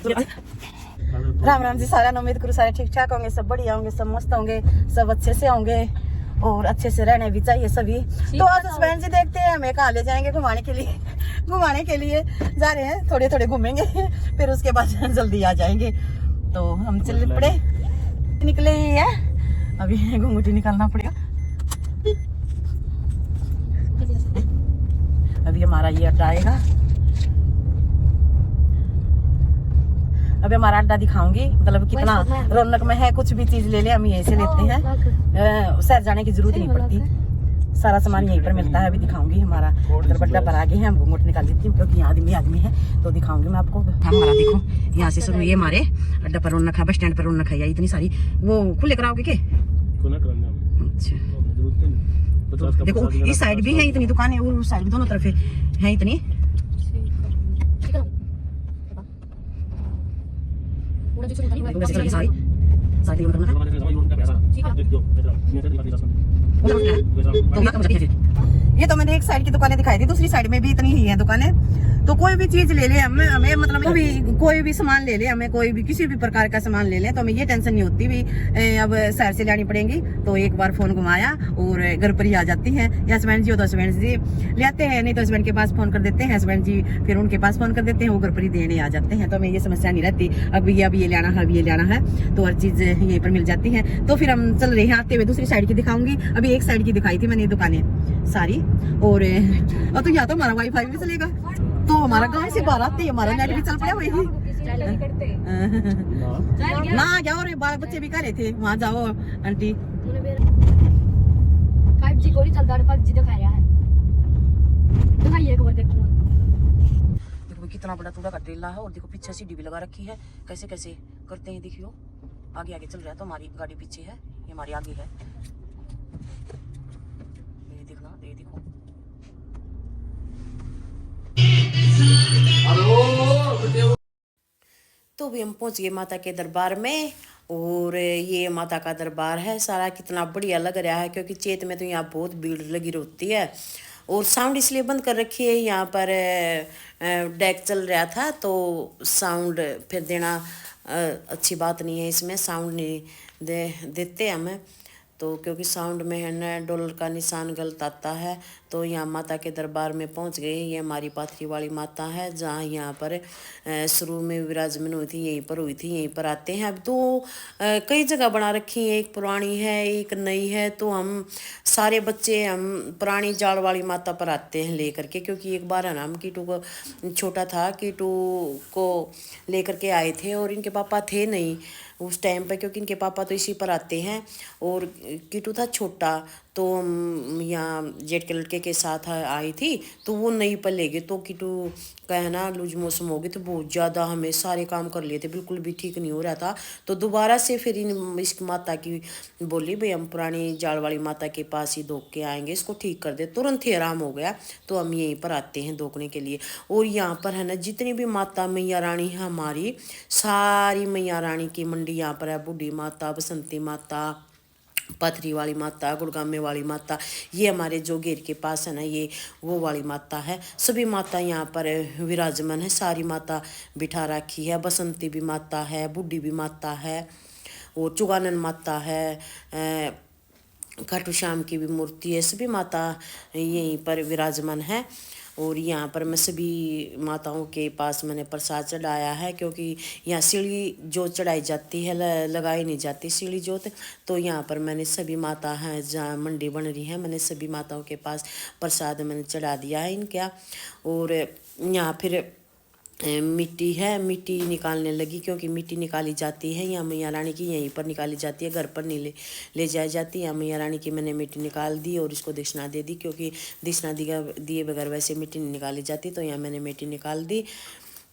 राम राम जी सारा, उम्मीद करूँ सारे ठीक ठाक होंगे, सब बढ़िया होंगे, सब मस्त होंगे, सब अच्छे से होंगे और अच्छे से रहने भी चाहिए सभी। तो आज हस्बैंड जी देखते हैं हमें कहाँ ले जाएंगे घुमाने के लिए। घुमाने के लिए जा रहे हैं, थोड़े थोड़े घूमेंगे फिर उसके बाद जल्दी आ जाएंगे। तो हम चल पड़े, निकले ही है, अभी घूंघटी निकालना पड़ेगा। अभी हमारा ये अड्डा आएगा, अभी हमारा अड्डा दिखाऊंगी, मतलब कितना रौनक में है। कुछ भी चीज ले ले हम यहीं से लेते हैं, शहर जाने की जरूरत नहीं पड़ती, सारा सामान यहीं पर मिलता है। अभी दिखाऊंगी हमारा मतलब अड्डा पर आगे है, हम घूंघट निकाल देती हूँ क्योंकि आदमी आदमी है, तो दिखाऊंगी मैं आपको। हमारा देखो यहाँ से शुरू, ये हमारे अड्डा पर रौनक है, बस स्टैंड पर रौनक है, इतनी सारी वो खुले कराओगे के। अच्छा देखो इस साइड भी है इतनी दुकानें और उस साइड भी, दोनों तरफ है इतनी। ये तो मैंने एक साइड की दुकानें दिखाई थी, दूसरी साइड में भी इतनी ही है दुकानें। तो कोई भी चीज ले ले हमें मतलब कोई भी सामान ले ले, हमें कोई भी किसी भी प्रकार का सामान ले ले तो हमें ये टेंशन नहीं होती भी अब शहर से लानी पड़ेगी। तो एक बार फोन घुमाया और घर पर ही आ जाती हैं। या हस्बैंड जी हो तो हस्बैंड जी ले आते हैं, नहीं तो हस्बैंड के पास फोन कर देते हैं, हस्बैंड जी फिर उनके पास फोन कर देते हैं, वो घर पर ही देने आ जाते हैं। तो हमें ये समस्या नहीं रहती अब ये लेना है, अब ये लेना है, तो हर चीज यहीं पर मिल जाती है। तो फिर हम चल रहे हैं, आते हुए दूसरी साइड की दिखाऊंगी। अभी एक साइड की दिखाई थी मैंने दुकानें सारी, और तो यहाँ तो हमारा वाईफाई भी चलेगा, तो हमारा गांव से बाहर आते हमारा नेट भी चल पड़ा वही ना जाओ रे, बाल बच्चे भी कह रहे थे वहाँ जाओ आंटी। 5G कोई चलता है, 5G दिखा रहा है, दिखाइए एक बार देखो। देखो कितना बड़ा टूड़ा का ड्रिल है, और देखो पीछे सीढ़ी भी लगा रखी है, कैसे कैसे करते हैं देखियो। आगे आगे चल रहा है तो हमारी गाड़ी पीछे है, ये हमारी आगे है, ये देखना, ये देखो। तो भी हम पहुंच गए माता के दरबार में, और ये माता का दरबार है सारा, कितना बढ़िया लग रहा है क्योंकि चैत में तो यहाँ बहुत भीड़ लगी रहती है। और साउंड इसलिए बंद कर रखी है, यहाँ पर डेक चल रहा था तो साउंड फिर देना अच्छी बात नहीं है, इसमें साउंड नहीं देते हमें, तो क्योंकि साउंड में है ना डॉलर का निशान गलत आता है। तो यहाँ माता के दरबार में पहुँच गए। ये हमारी पाथरी वाली माता है, जहाँ यहाँ पर शुरू में विराजमान हुई थी, यहीं पर हुई थी, यहीं पर आते हैं। अब तो कई जगह बना रखी है, एक पुरानी है एक नई है, तो हम सारे बच्चे हम पुरानी जाड़ वाली माता पर आते हैं लेकर के, क्योंकि एक बार है ना हम कीटू को, छोटा था कीटू को लेकर के आए थे और इनके पापा थे नहीं उस टाइम पे, क्योंकि इनके पापा तो इसी पर आते हैं, और कीटू था छोटा, तो हम यहाँ जेठ के लड़के के साथ आई थी, तो वो नहीं पर ले गए, तो कीटू का है ना लूज मौसम हो गई, तो बहुत ज़्यादा हमें सारे काम कर लिए थे, बिल्कुल भी ठीक नहीं हो रहा था। तो दोबारा से फिर इस माता की बोली भाई हम पुरानी जाड़ वाली माता के पास ही धोख के आएंगे, इसको ठीक कर दे, तुरंत ही आराम हो गया। तो हम यहीं पर आते हैं धोखने के लिए। और यहाँ पर है ना जितनी भी माता मैया रानी है हमारी, सारी मैया रानी की मंडी यहाँ पर है, बूढ़ी माता, बसंती माता, पथरी वाली माता, गुड़गामे वाली माता, ये हमारे जो गेट के पास है ना ये वो वाली माता है। सभी माता यहाँ पर विराजमान है, सारी माता बिठा रखी है, बसंती भी माता है, बूढ़ी भी माता है, और चुगानन माता है, खाटू श्याम की भी मूर्ति है, सभी माता यहीं पर विराजमान है। और यहाँ पर मैं सभी माताओं के पास मैंने प्रसाद चढ़ाया है, क्योंकि यहाँ सीढ़ी जोत चढ़ाई जाती है, लगाई नहीं जाती सीढ़ी जोत। तो यहाँ पर मैंने सभी माता हैं जहाँ मंडी बन रही है, मैंने सभी माताओं के पास प्रसाद मैंने चढ़ा दिया है इनका। और यहाँ फिर मिट्टी है, मिट्टी निकालने लगी, क्योंकि मिट्टी निकाली जाती है यहाँ मैया रानी की, यहीं पर निकाली जाती है, घर पर नहीं ले जाई जाती है। यहाँ मैया रानी की मैंने मिट्टी निकाल दी और इसको दक्षिणा दे दी, क्योंकि दक्षिणा दिए बगैर वैसे मिट्टी नहीं निकाली जाती। तो यहाँ मैंने मिट्टी निकाल दी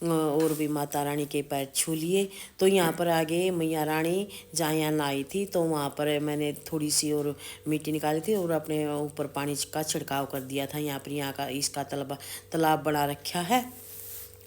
और भी माता रानी के पैर छू लिए। तो यहाँ पर आगे मैया रानी जहाँ यहाँ नहाई थी, तो वहाँ पर मैंने थोड़ी सी और मिट्टी निकाली थी और अपने ऊपर पानी का छिड़काव कर दिया था। यहाँ पर यहाँ का इसका तालाब बना रखा है,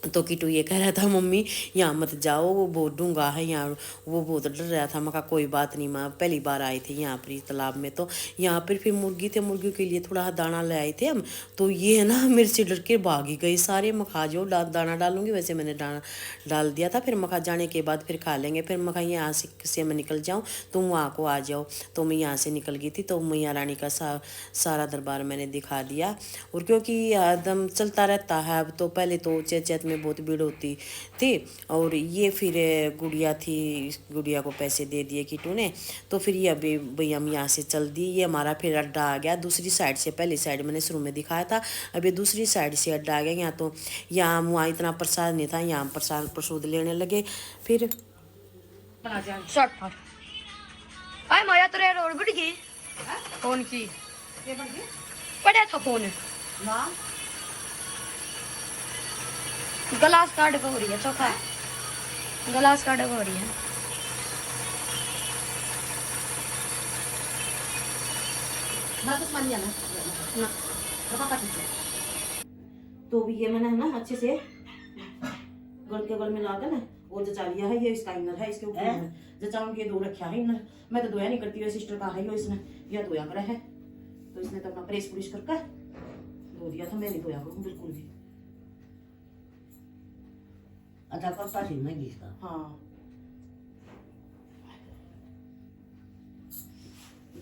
तो किटू ये कह रहा था मम्मी यहाँ मत जाओ, वो बहुत डूंगा है यहाँ, वो बहुत डर रहा था। मैं कहा कोई बात नहीं माँ, पहली बार आए थे यहाँ पर तालाब में, तो यहाँ पर फिर मुर्गी थे, मुर्गियों के लिए थोड़ा दाना ले आए थे हम, तो ये है ना मेरे से डर के भाग ही गई सारे। मैं खा जो दाना डालूंगी, वैसे मैंने दाना डाल दिया था। फिर मैं कहा जाने के बाद फिर खा लेंगे। फिर मैं कहा यहाँ से मैं निकल जाऊँ, तुम वहाँ को आ जाओ। तो मैं यहाँ से निकल गई थी, तो मैया रानी का सारा दरबार मैंने दिखा दिया। और क्योंकि एकदम चलता रहता है, अब तो पहले तो चैत में बहुत भीड़ होती थी। और ये फिर गुड़िया थी, गुड़िया को पैसे दे दिए किटू ने, तो फिर ये अभी भैया हम यहाँ से चल दी। ये हमारा फिर अड्डा आ गया दूसरी साइड से, पहली साइड मैंने शुरू में दिखाया था, अभी दूसरी साइड से अड्डा आ गया। यहाँ तो यहाँ वहाँ इतना प्रसाद नहीं था, यहाँ प्रसाद लेने लगे। फिर आय माया तो रोड बढ़ गई फोन की, पड़ा था फोन गलास कार्ड का हो रही है, चौका गलास कार्ड का हो रही है। तो भी ये मैंने है ना अच्छे से गल के गल में ला ना और जचा लिया है। ये इसका इनर है, इसके ऊपर जचाऊं के 2 रखा है इनर। मैं तो धोया नहीं करती हूँ, सिस्टर का है यो, इसने यह धोया करा है, तो इसने तो अपना प्रेस पुलिस करके धो दिया था। मैं नहीं धोया करूँ बिल्कुल भी। अच्छा पता सी नहीं इसका। हाँ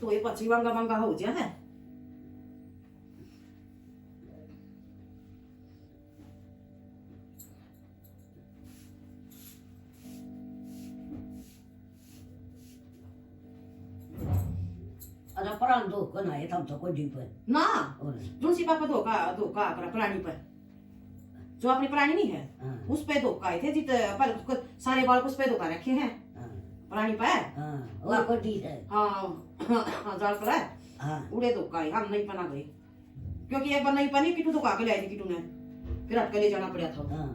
तो ये पची वांगा वांगा हो जाए है। अच्छा परान दो कना है तब तो कोई डी पर ना और तुलसी पापा धोखा धोखा करा प्राणी पर, जो अपनी प्राणी नहीं है हाँ उस पे धोखा आए थे जित पर सारे बाल उस पे धोखा रखे हैं हाँ प्राणी पे। हाँ और कोई डी है हाँ हाँ जाल पर है हाँ उड़े धोखा है, हम नहीं पना गए क्योंकि एक बार नहीं पनी, किटू धोखा के ले आई थी किटू ने, फिर हट के ले जाना पड़ा था। हाँ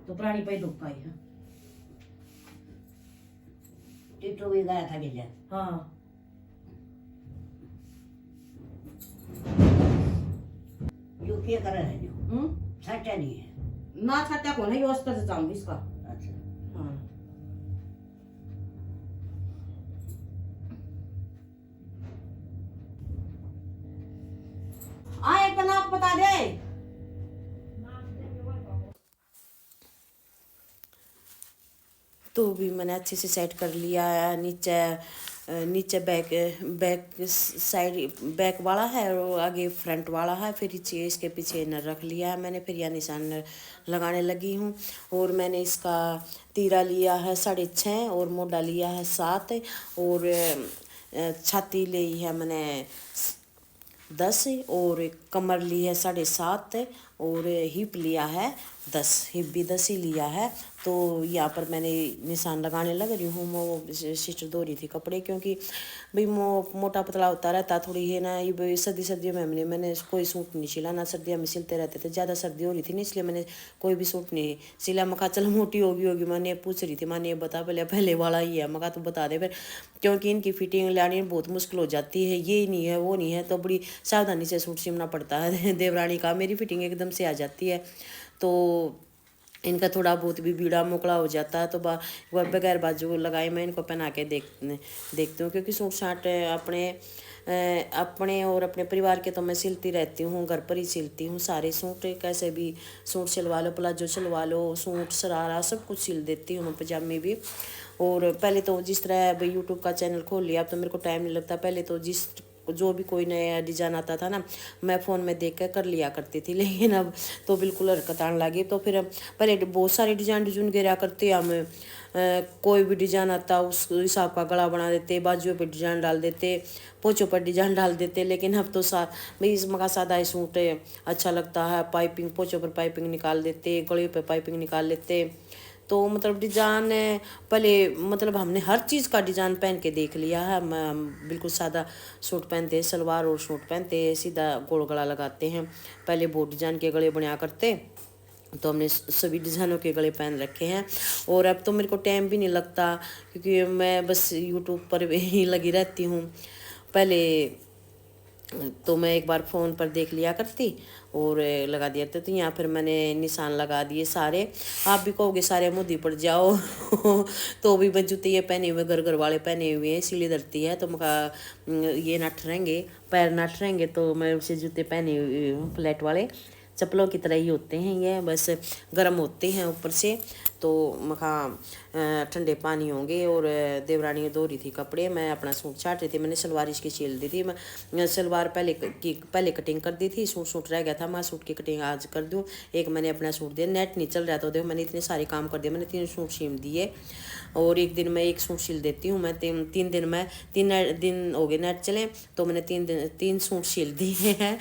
तो प्राणी पे धोखा है। टिटू भी गया था ले हाँ यो क्या कर रहे हैं जो सच्चा नहीं है ना छात्या कौन है, ये अस्तर से चाहूंगी इसका। अच्छा हाँ एक का नाम बता दे। तो भी मैंने अच्छे से सेट कर लिया है। नीचे बैक बैक साइड बैक वाला है और आगे फ्रंट वाला है, फिर इसके पीछे इनर रख लिया है मैंने। फिर यह निशान लगाने लगी हूँ। और मैंने इसका तीरा लिया है 6.5 और मोटा लिया है 7 और छाती ली है मैंने 10 और कमर ली है 7.5 और हिप लिया है 10, हिप भी 10 ही लिया है। तो यहाँ पर मैंने निशान लगाने लग रही हूँ। वो सिस्टर धो रही थी कपड़े, क्योंकि भाई मोटा पतला होता रहता थोड़ी है ना। ये सर्दियों में मैंने कोई सूट नहीं सिला ना, सर्दियों में सिलते रहते थे, ज़्यादा सर्दी हो रही थी ना, इसलिए मैंने कोई भी सूट नहीं सिला। मैं कहा चल मोटी होगी मैंने पूछ रही थी, मैंने ये बता पहले वाला ही है। मैं कहा तो बता दे फिर, क्योंकि इनकी फिटिंग लानी बहुत मुश्किल हो जाती है, ये नहीं है वो नहीं है, तो बड़ी सावधानी से सूट सिलना पड़ता है। देवरानी का मेरी फिटिंग एकदम से आ जाती है, तो इनका थोड़ा बहुत भी बीड़ा मोकड़ा हो जाता है, तो वह बगैर बाजू लगाए मैं इनको पहना के देखती हूँ। क्योंकि सूट साट अपने और अपने परिवार के तो मैं सिलती रहती हूँ, घर पर ही सिलती हूँ सारे सूट। कैसे भी सूट सिलवा लो, प्लाजो सिलवा लो, सूट सरारा सब कुछ सिल देती हूँ, पजामे भी। और पहले तो जिस तरह भाई यूट्यूब का चैनल खोल लिया, अब तो मेरे को टाइम नहीं लगता। पहले तो जो भी कोई नया डिज़ाइन आता था ना, मैं फ़ोन में देख कर लिया करती थी, लेकिन अब तो बिल्कुल हरकत आने लगी। तो फिर पहले बहुत सारे डिजाइन गिरा करते हम, कोई भी डिज़ाइन आता उस हिसाब का गला बना देते, बाजुओं पे डिज़ाइन डाल देते, पोचों पर डिज़ाइन डाल देते। लेकिन अब तो भाई इसमें का सादा ही सूट अच्छा लगता है, पाइपिंग पोचों पर पाइपिंग निकाल देते, गले पर पाइपिंग निकाल लेते। तो मतलब डिज़ाइन पहले मतलब हमने हर चीज़ का डिज़ाइन पहन के देख लिया है। बिल्कुल सादा सूट पहनते हैं, सलवार और सूट पहनते हैं, सीधा गोल गला लगाते हैं। पहले बहुत डिज़ाइन के गले बनाया करते, तो हमने सभी डिज़ाइनों के गले पहन रखे हैं। और अब तो मेरे को टाइम भी नहीं लगता, क्योंकि मैं बस यूट्यूब पर ही लगी रहती हूँ। पहले तो मैं एक बार फ़ोन पर देख लिया करती और लगा दिया करती। तो यहाँ फिर मैंने निशान लगा दिए सारे। आप भी कहोगे सारे मुद्दी पड़ जाओ तो भी मैं जूते ये पहने हुए घर घर वाले पहने हुए हैं, इसीलिए धरती है तो मैं ये नट रहेंगे, पैर नट रहेंगे तो मैं उसे जूते पहने हुए हूँ फ्लैट वाले, चप्पलों की तरह ही होते हैं ये, बस गर्म होते हैं ऊपर से। तो मखा ठंडे पानी होंगे। और देवरानी धो रही थी कपड़े, मैं अपना सूट छाट रही थी। मैंने सलवार इसकी सिल दी थी, मैं सलवार पहले कटिंग कर दी थी, सूट रह गया था, मैं सूट की कटिंग आज कर दूँ। एक मैंने अपना सूट दिया, नेट नहीं चल रहा था, देखो मैंने इतने सारे काम कर दिए, मैंने 3 सूट सीम दिए। और एक दिन मैं एक सूट सिल देती हूँ मैं, 3 दिन में 3 दिन हो गए नेट चले तो मैंने 3 सूट सिल दिए हैं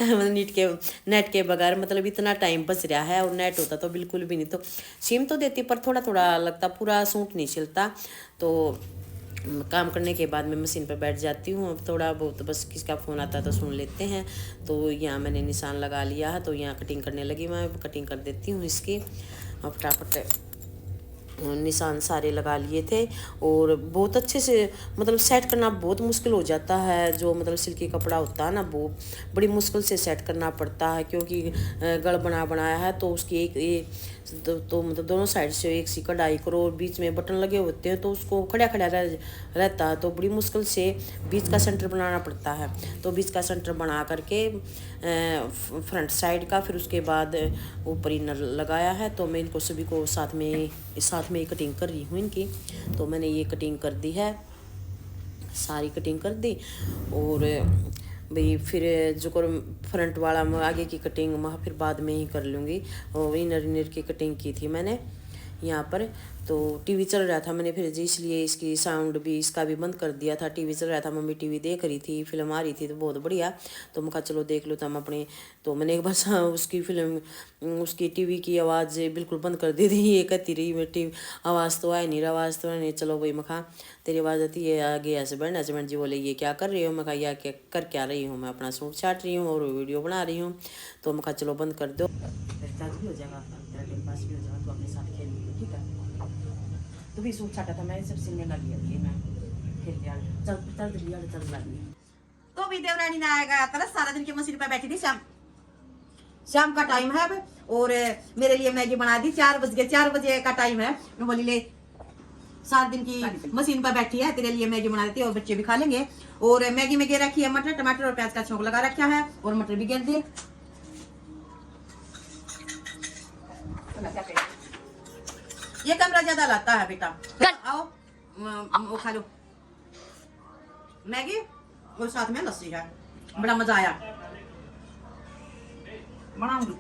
मतलब नेट के बगैर, मतलब इतना टाइम बच रहा है। और नेट होता तो बिल्कुल भी नहीं, तो सिम तो देती पर थोड़ा थोड़ा लगता, पूरा सूट नहीं सिलता। तो काम करने के बाद मैं मशीन पर बैठ जाती हूँ, अब थोड़ा बहुत बस किसका फ़ोन आता तो सुन लेते हैं। तो यहाँ मैंने निशान लगा लिया है, तो यहाँ कटिंग करने लगी, मैं कटिंग कर देती हूँ इसकी। और फटाफट निशान सारे लगा लिए थे। और बहुत अच्छे से मतलब सेट करना बहुत मुश्किल हो जाता है, जो मतलब सिल्की कपड़ा होता है ना वो बड़ी मुश्किल से सेट करना पड़ता है, क्योंकि गढ़ बनाया है तो उसकी एक तो मतलब दोनों साइड से एक सी कढ़ाई करो और बीच में बटन लगे होते हैं तो उसको खड़ा रहता है, तो बड़ी मुश्किल से बीच का सेंटर बनाना पड़ता है। तो बीच का सेंटर बना करके फ्रंट साइड का, फिर उसके बाद ऊपर इनर लगाया है। तो मैं इनको सभी को साथ में ही कटिंग कर रही हूँ इनकी। तो मैंने ये कटिंग कर दी है, सारी कटिंग कर दी। और भाई फिर जो कर फ्रंट वाला आगे की कटिंग मैं फिर बाद में ही कर लूँगी। और इनर की कटिंग की थी मैंने यहाँ पर। तो टीवी चल रहा था, मैंने फिर जी इसलिए इसकी साउंड भी इसका भी बंद कर दिया था। टीवी चल रहा था, मम्मी टीवी देख रही थी, फिल्म आ रही थी तो बहुत बढ़िया। तो मैं कहा चलो देख लो, तो हम अपने तो मैंने एक बार उसकी फिल्म उसकी टीवी की आवाज़ बिल्कुल बंद कर दी थी। ये कहती रही मैं टीवी आवाज़ तो आए नहीं रहा, आवाज़ तो नहीं। चलो भाई मैं कहा तेरी आवाज़ आती है आगे हस्बैंड जी बोले ये क्या कर रही हो। मैं कहा या क्या कर क्या रही हूँ, मैं अपना सूट छाट रही हूँ और वीडियो बना रही हूँ। तो मैं कहा चलो बंद कर दो, भी हो जाएगा टाइम पास भी हो जाएगा, तो अपने साथ खेल लीजिए ठीक है। तो भी सूट छाटा था मैं, सब सिलने लगी अभी मैं खेल लिया, चल लगी। तो भी देवरानी ने आएगा तरह सारा दिन की मशीन पर बैठी थी। शाम का टाइम है अब, और मेरे लिए मैगी बना दी। 4 बज गए, 4 बजे का टाइम है। मैं बोली ले 7 दिन की मशीन पर बैठी है, तेरे लिए मैगी बना देती है और बच्चे भी खा लेंगे। और मैगी में गिर रखी है मटर, टमाटर और प्याज का छौंक लगा रखा है, और मटर भी गिर दिए। ये कमरा ज्यादा लाता है बेटा, तो आओ वो खा लो मैगी, और साथ में लस्सी है। बड़ा मजा आया, बनाऊंगी।